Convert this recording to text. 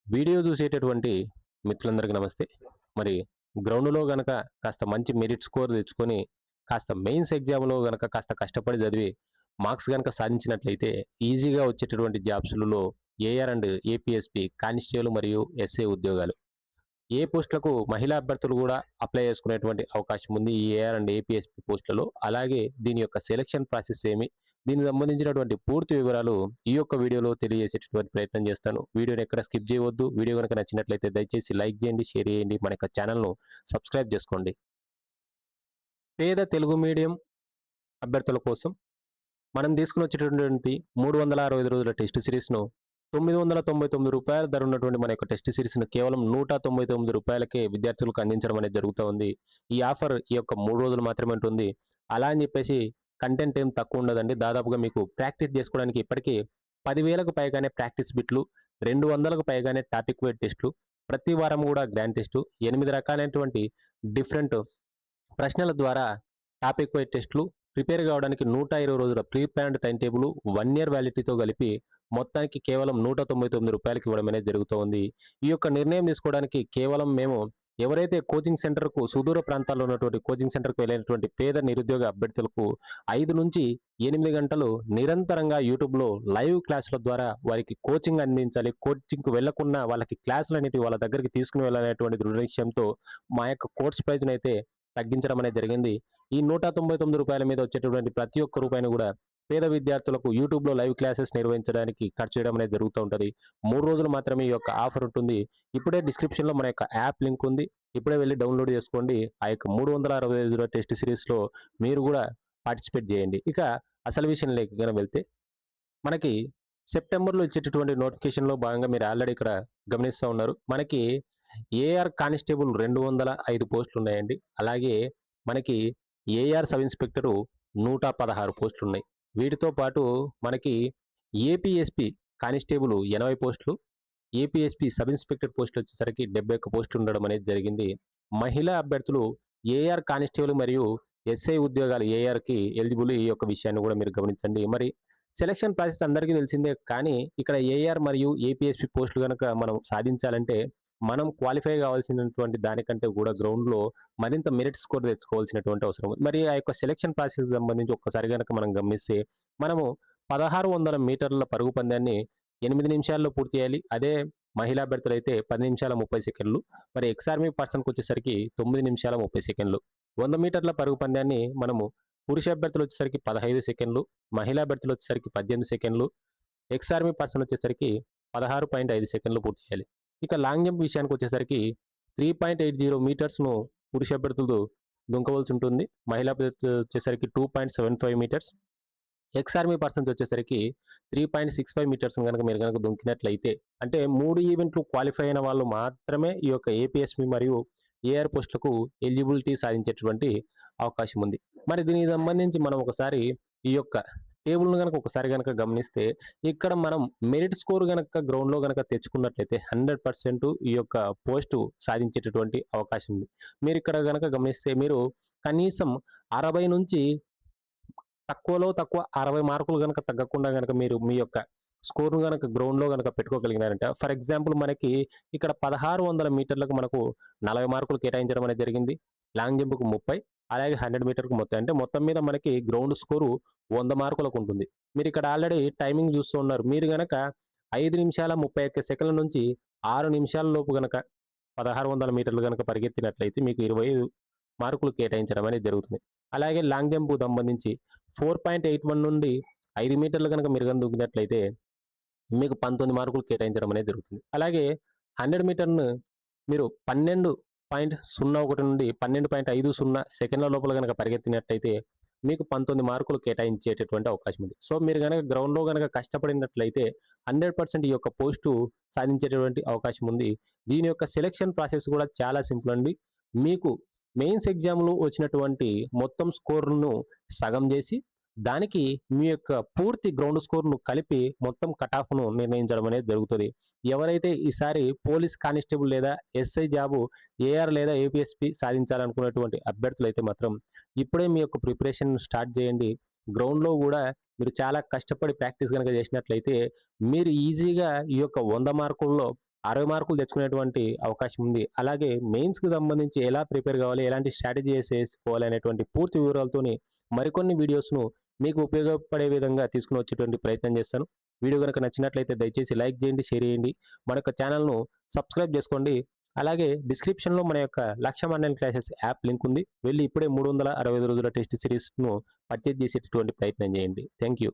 Video చూసేటటువంటి మిత్రులందరికీ నమస్తే. మరి గ్రౌండ్‌లో గనక కాస్త మంచి మెరిట్ స్కోర్ తెచ్చుకొని, కాస్త మెయిన్స్ ఎగ్జామ్‌లో గనక కాస్త కష్టపడి చదివి, మార్క్స్ గనక సాధించినట్లయితే ఈజీగా వచ్చేటటువంటి జాబ్స్‌లలో ఏఆర్ అండ్ ఏపీఎస్‌పీ కానిస్టేబుల్ మరియు ఎస్ఐ ఉద్యోగాలు. ఏ పోస్టులకు మహిళా అభ్యర్థులు కూడా అప్లై చేసుకునేటువంటి అవకాశం ఉంది ఈ ఏఆర్ అండ్ ఏపీఎస్‌పీ పోస్టులలో. అలాగే దీని యొక్క సెలక్షన్ ప్రాసెస్ ఏమి? దీనికి సంబంధించినటువంటి పూర్తి వివరాలు ఈ యొక్క వీడియోలో తెలియజేసేటటువంటి ప్రయత్నం చేస్తాను. వీడియోని ఎక్కడ స్కిప్ చేయవద్దు. వీడియో గనుక నచ్చినట్లయితే దయచేసి లైక్ చేయండి, షేర్ చేయండి. మన యొక్క ఛానెల్‌ను సబ్స్క్రైబ్ చేసుకోండి. పేద తెలుగు మీడియం అభ్యర్థుల కోసం మనం తీసుకొని వచ్చేటటువంటి 365 రోజుల టెస్ట్ సిరీస్‌ను రూ. 999 ధర ఉన్నటువంటి మన యొక్క టెస్ట్ సిరీస్‌ను కేవలం రూ. 199కే విద్యార్థులకు అందించడం అనేది జరుగుతా ఉంది. ఈ ఆఫర్ ఈ యొక్క 3 రోజులు మాత్రమే ఉంటుంది. అలా అని చెప్పేసి కంటెంట్ ఏం తక్కువ ఉండదండి. దాదాపుగా మీకు ప్రాక్టీస్ చేసుకోవడానికి ఇప్పటికీ 10,000కు పైగానే ప్రాక్టీస్ బిట్లు, 200కు పైగానే టాపిక్ వైస్ టెస్టులు, ప్రతి వారం కూడా గ్రాండ్ టెస్టు, 8 రకాలైనటువంటి డిఫరెంట్ ప్రశ్నల ద్వారా టాపిక్ వైజ్ టెస్టులు ప్రిపేర్ కావడానికి 120 రోజుల pre planned time table 1 year వ్యాలిడిటీతో కలిపి మొత్తానికి కేవలం రూ. 199కి ఇవ్వడం అనేది జరుగుతూ ఉంది. ఈ యొక్క నిర్ణయం తీసుకోవడానికి కేవలం మేము ఎవరైతే కోచింగ్ సెంటర్కు సుదూర ప్రాంతాల్లో ఉన్నటువంటి కోచింగ్ సెంటర్కు వెళ్ళినటువంటి పేద నిరుద్యోగ అభ్యర్థులకు 5 నుంచి 8 గంటలు నిరంతరంగా యూట్యూబ్లో లైవ్ క్లాసుల ద్వారా వారికి కోచింగ్ అందించాలి. కోచింగ్కు వెళ్లకుండా వాళ్ళకి క్లాసులు అనేవి వాళ్ళ దగ్గరికి తీసుకుని వెళ్ళాలనేటువంటి దృఢ నిశ్చయంతో మా యొక్క కోర్స్ ప్రైజ్ని అయితే తగ్గించడం అనేది జరిగింది. ఈ రూ. 199 మీద వచ్చేటటువంటి ప్రతి ఒక్క రూపాయిని కూడా పేద విద్యార్థులకు యూట్యూబ్‌లో లైవ్ క్లాసెస్ నిర్వహించడానికి ఖర్చు చేయడం అనేది జరుగుతూ ఉంటది. 3 రోజులు మాత్రమే ఈ యొక్క ఆఫర్ ఉంటుంది. ఇప్పుడే డిస్క్రిప్షన్‌లో మన యొక్క యాప్ లింక్ ఉంది. ఇప్పుడే వెళ్లి డౌన్‌లోడ్ చేసుకోండి. ఆ యొక్క 365 రోజుల టెస్ట్ సిరీస్‌లో మీరు కూడా పార్టిసిపేట్ చేయండి. ఇక అసలు విషయంలోకి గనక వెళ్తే మనకి సెప్టెంబర్‌లో ఇచ్చేటటువంటి నోటిఫికేషన్‌లో భాగంగా మీరు ఆల్రెడీ ఇక్కడ గమనిస్తా ఉన్నారు. మనకి ఏఆర్ కానిస్టేబుల్ 205 పోస్టులు ఉన్నాయండి. అలాగే మనకి ఏఆర్ సబ్ ఇన్స్‌పెక్టరు 116 పోస్టులున్నాయి. వీటితో పాటు మనకి ఏపీఎస్‌పీ కానిస్టేబుల్ 80 పోస్టులు, ఏపీఎస్‌పీ సబ్ ఇన్స్‌పెక్టర్ పోస్టులు వచ్చేసరికి 71 పోస్టులు ఉండడం అనేది జరిగింది. మహిళా అభ్యర్థులు ఏఆర్ కానిస్టేబుల్ మరియు ఎస్ఐ ఉద్యోగాలు ఏఆర్‌కి ఎలిజిబుల్. ఈ యొక్క విషయాన్ని కూడా మీరు గమనించండి. మరి సెలక్షన్ ప్రాసెస్ అందరికీ తెలిసిందే. కానీ ఇక్కడ ఏఆర్ మరియు ఏపీఎస్‌పీ పోస్టులు గనక మనం సాధించాలంటే మనం క్వాలిఫై కావాల్సినటువంటి దానికంటే కూడా గ్రౌండ్‌లో మరింత మెరిట్ స్కోర్ తెచ్చుకోవాల్సినటువంటి అవసరం ఉంది. మరి ఆ యొక్క సెలక్షన్ ప్రాసెస్‌కి సంబంధించి ఒక్కసారి గనక మనం గమనిస్తే మనము 1600 మీటర్ల పరుగు పందాన్ని 8 నిమిషాల్లో పూర్తి చేయాలి. అదే మహిళా అభ్యర్థులైతే 10 నిమిషాల 30 సెకండ్లు. మరి ఎక్స్ ఆర్మీ పర్సన్‌కొచ్చేసరికి 9 నిమిషాల 30 సెకండ్లు. 100 మీటర్ల పరుగు పందాన్ని మనము పురుష అభ్యర్థులు వచ్చేసరికి 15 సెకండ్లు, మహిళా అభ్యర్థులు వచ్చేసరికి 18 సెకండ్లు, ఎక్స్ ఆర్మీ పర్సన్ వచ్చేసరికి 16.5 సెకండ్లు పూర్తి చేయాలి. ఇక లాంగ్ జంప్ విషయానికి వచ్చేసరికి 3.80 మీటర్స్‌ను పురుష అభ్యర్థులు దుంకవలసి ఉంటుంది. మహిళా అభ్యర్థులు వచ్చేసరికి 2.75 మీటర్స్. ఎక్స్ ఆర్మీ పర్సన్స్ వచ్చేసరికి 3.65 మీటర్స్ గనక మీరు గనక దుంకినట్లయితే అంటే 3 ఈవెంట్లు క్వాలిఫై అయిన వాళ్ళు మాత్రమే ఈ యొక్క ఏపీఎస్‌పీ మరియు ఏఆర్ పోస్టులకు ఎలిజిబిలిటీ సాధించేటువంటి అవకాశం ఉంది. మరి దీనికి సంబంధించి మనం ఒకసారి ఈ యొక్క టేబుల్‌ను గనక ఒకసారి గనక గమనిస్తే ఇక్కడ మనం మెరిట్ స్కోర్ గనక గ్రౌండ్‌లో గనక తెచ్చుకున్నట్లయితే 100% ఈ యొక్క పోస్టు సాధించేటటువంటి అవకాశం ఉంది. మీరిక్కడ గనక గమనిస్తే మీరు కనీసం 60 నుంచి తక్కువలో తక్కువ 60 మార్కులు గనక తగ్గకుండా గనక మీరు మీ యొక్క స్కోర్‌ను గనక గ్రౌండ్‌లో గనక పెట్టుకోగలిగినారంటే ఫర్ ఎగ్జాంపుల్ మనకి ఇక్కడ 1600 మీటర్లకు మనకు 40 మార్కులు కేటాయించడం అనేది జరిగింది. లాంగ్ జంప్‌కు 30 అలాగే 100 మీటర్‌కు 30 అంటే మొత్తం మీద మనకి గ్రౌండ్ స్కోరు 100 మార్కులకు ఉంటుంది. మీరిక్కడ ఆల్రెడీ టైమింగ్ చూస్తూ ఉన్నారు. మీరు గనక 5 నిమిషాల 31 సెకన్ల నుంచి 6 నిమిషాల లోపు గనక 1600 మీటర్లు గనక పరిగెత్తినట్లయితే మీకు 25 మార్కులు కేటాయించడం అనేది జరుగుతుంది. అలాగే లాంగ్ జంప్‌కు సంబంధించి 4.81 నుండి 5 మీటర్లు గనక మీరు గనక దూకినట్లయితే మీకు 19 మార్కులు కేటాయించడం అనేది జరుగుతుంది. అలాగే 100 మీటర్‌ను మీరు 12.01 నుండి 12.50 సెకన్ల లోపల గనక పరిగెత్తినట్టయితే మీకు 19 మార్కులు కేటాయించేటటువంటి అవకాశం ఉంది. సో, మీరు గనక గ్రౌండ్‌లో గనక కష్టపడినట్లయితే 100% ఈ యొక్క పోస్టు సాధించేటటువంటి అవకాశం ఉంది. దీని యొక్క సెలక్షన్ ప్రాసెస్ కూడా చాలా సింపుల్ అండి. మీకు మెయిన్స్ ఎగ్జామ్‌లో వచ్చినటువంటి మొత్తం స్కోర్‌ను సగం చేసి దానికి మీ యొక్క పూర్తి గ్రౌండ్ స్కోర్‌ను కలిపి మొత్తం కట్ ఆఫ్‌ను నిర్ణయించడం అనేది జరుగుతది. ఎవరైతే ఈసారి పోలీస్ కానిస్టేబుల్ లేదా ఎస్ఐ జాబు ఏఆర్ లేదా ఏపీఎస్‌పీ సాధించాలనుకున్నటువంటి అభ్యర్థులైతే మాత్రం ఇప్పుడే మీ యొక్క ప్రిపరేషన్ స్టార్ట్ చేయండి. గ్రౌండ్‌లో గూడా మీరు చాలా కష్టపడి ప్రాక్టీస్ గనక చేసినట్లయితే మీరు ఈజీగా ఈ యొక్క 100 మార్కుల్లో 60 మార్కులు తెచ్చుకునేటువంటి అవకాశం ఉంది. అలాగే మెయిన్స్‌కి సంబంధించి ఎలా ప్రిపేర్ కావాలి, ఎలాంటి స్ట్రాటజీస్ ఏసుకోవాలి అనేటువంటి పూర్తి వివరాలతోని మరికొన్ని వీడియోస్‌ను మీకు ఉపయోగపడే విధంగా తీసుకొని వచ్చేటువంటి ప్రయత్నం చేస్తాను. వీడియో గనుక నచ్చినట్లయితే దయచేసి లైక్ చేయండి, షేర్ చేయండి. మన యొక్క ఛానెల్‌ను సబ్స్క్రైబ్ చేసుకోండి. అలాగే డిస్క్రిప్షన్‌లో మన యొక్క లక్ష్యం ఆన్‌లైన్ క్లాసెస్ యాప్ లింక్ ఉంది. వెళ్లి ఇప్పుడే 365 రోజుల టెస్ట్ సిరీస్‌ను పర్చేజ్ చేసేటటువంటి ప్రయత్నం చేయండి. Thank you.